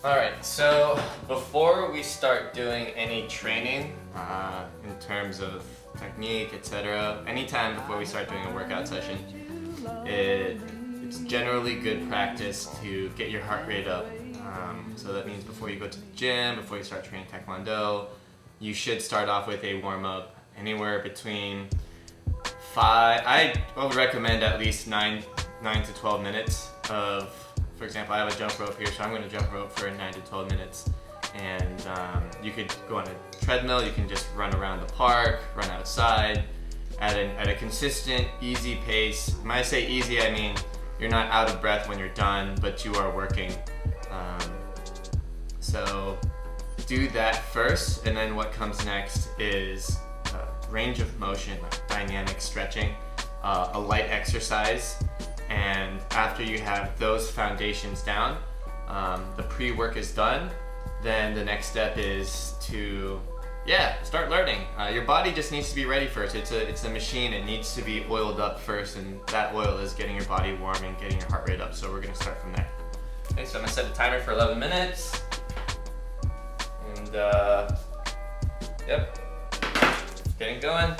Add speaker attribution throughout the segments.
Speaker 1: Alright, so before we start doing any training in terms of technique, etc., anytime before we start doing a workout session, it's generally good practice to get your heart rate up. So that means before you go to the gym, before you start training Taekwondo, you should start off with a warm-up anywhere between I would recommend at least 9 to 12 minutes of, for example, I have a jump rope here, so I'm going to jump rope for 9 to 12 minutes. And you could go on a treadmill, you can just run around the park, run outside at a consistent, easy pace. When I say easy, I mean you're not out of breath when you're done, but you are working. So do that first, and then what comes next is range of motion, like dynamic stretching, a light exercise, and after you have those foundations down, the pre-work is done, then the next step is to start learning. Your body just needs to be ready first. It's a machine. It needs to be oiled up first, and that oil is getting your body warm and getting your heart rate up, so we're going to start from there. Okay, so I'm going to set a timer for 11 minutes. And getting going.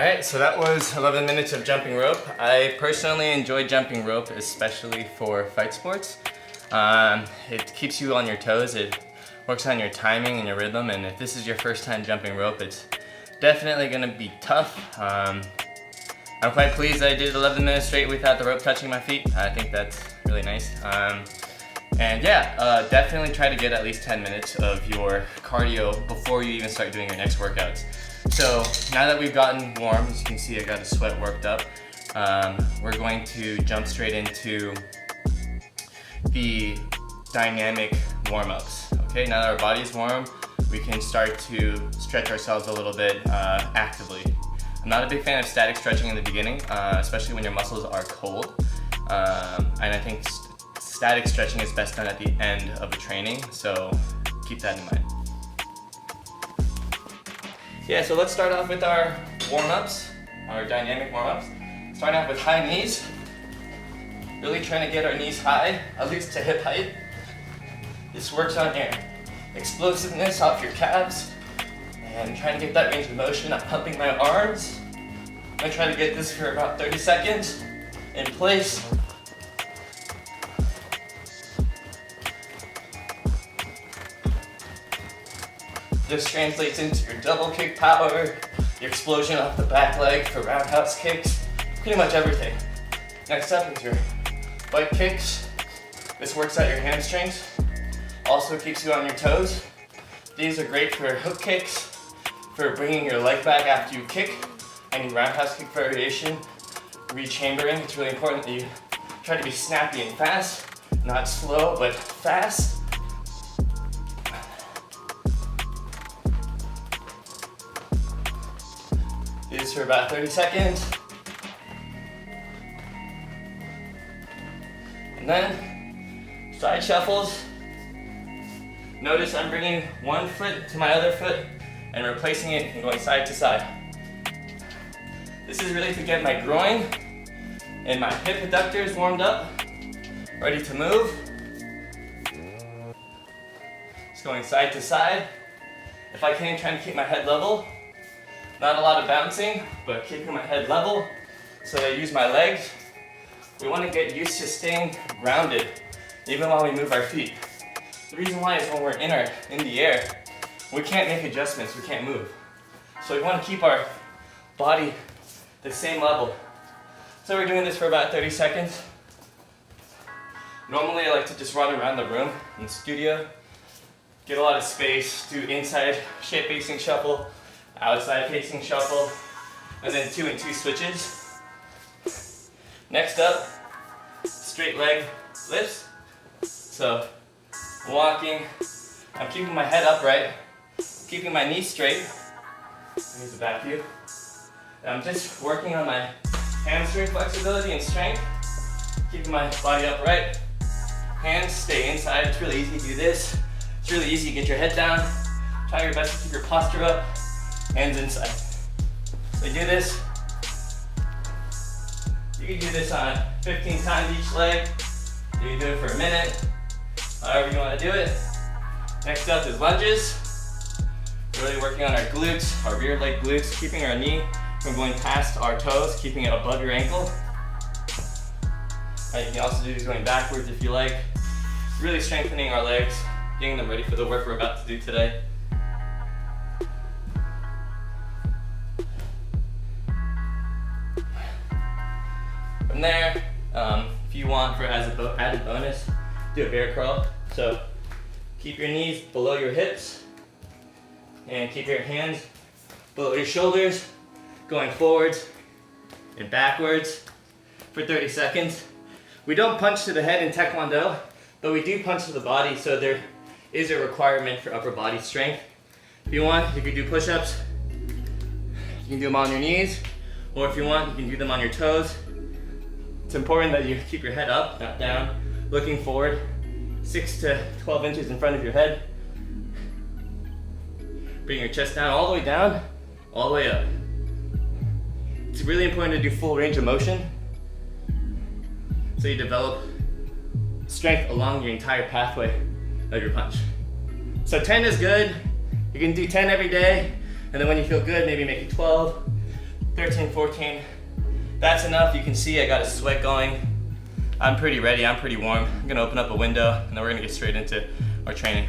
Speaker 1: Alright, so that was 11 minutes of jumping rope. I personally enjoy jumping rope, especially for fight sports. It keeps you on your toes, it works on your timing and your rhythm, and if this is your first time jumping rope, it's definitely going to be tough. I'm quite pleased I did 11 minutes straight without the rope touching my feet. I think that's really nice. And yeah, definitely try to get at least 10 minutes of your cardio before you even start doing your next workouts. So now that we've gotten warm, as you can see I got a sweat worked up, we're going to jump straight into the dynamic warm-ups. Okay, now that our body's warm, we can start to stretch ourselves a little bit actively. I'm not a big fan of static stretching in the beginning, especially when your muscles are cold. And I think static stretching is best done at the end of a training, so keep that in mind. Yeah, so let's start off with our warm-ups, our dynamic warm-ups. Starting off with high knees. Really trying to get our knees high, at least to hip height. This works on your explosiveness off your calves and trying to get that range of motion. I'm pumping my arms. I'm gonna try to get this for about 30 seconds in place. This translates into your double kick power, your explosion off the back leg for roundhouse kicks, pretty much everything. Next up is your butt kicks. This works out your hamstrings, also keeps you on your toes. These are great for hook kicks, for bringing your leg back after you kick, any roundhouse kick variation, re-chambering. It's really important that you try to be snappy and fast, not slow, but fast. Do this for about 30 seconds. And then, side shuffles. Notice I'm bringing one foot to my other foot and replacing it and going side to side. This is really to get my groin and my hip adductors warmed up, ready to move. Just going side to side. If I can, trying to keep my head level. Not a lot of bouncing, but keeping my head level so I use my legs. We want to get used to staying grounded, even while we move our feet. The reason why is when we're in the air, we can't make adjustments, we can't move. So we want to keep our body the same level. So we're doing this for about 30 seconds. Normally I like to just run around the room in the studio, get a lot of space, do inside shape facing shuffle, outside facing shuffle, and then 2 and 2 switches. Next up, straight leg lifts. So walking, I'm keeping my head upright, keeping my knees straight. Here's the back view. And I'm just working on my hamstring flexibility and strength, keeping my body upright. Hands stay inside. It's really easy to do this. It's really easy to get your head down. Try your best to keep your posture up. Hands inside. So do this. You can do this on 15 times each leg. You can do it for a minute, however you want to do it. Next up is lunges. Really working on our glutes, our rear leg glutes, keeping our knee from going past our toes, keeping it above your ankle. You can also do this going backwards if you like. Really strengthening our legs, getting them ready for the work we're about to do today. From there, if you want for as a added bonus, do a bear crawl. So keep your knees below your hips and keep your hands below your shoulders, going forwards and backwards for 30 seconds. We don't punch to the head in Taekwondo, but we do punch to the body, so there is a requirement for upper body strength. If you want, you can do push-ups. You can do them on your knees, or if you want, you can do them on your toes. It's important that you keep your head up, not down, looking forward, 6 to 12 inches in front of your head. Bring your chest down, all the way down, all the way up. It's really important to do full range of motion, so you develop strength along your entire pathway of your punch. So 10 is good. You can do 10 every day, and then when you feel good, maybe make it 12. 13, 14. That's enough. You can see I got a sweat going. I'm pretty ready, I'm pretty warm. I'm gonna open up a window and then we're gonna get straight into our training.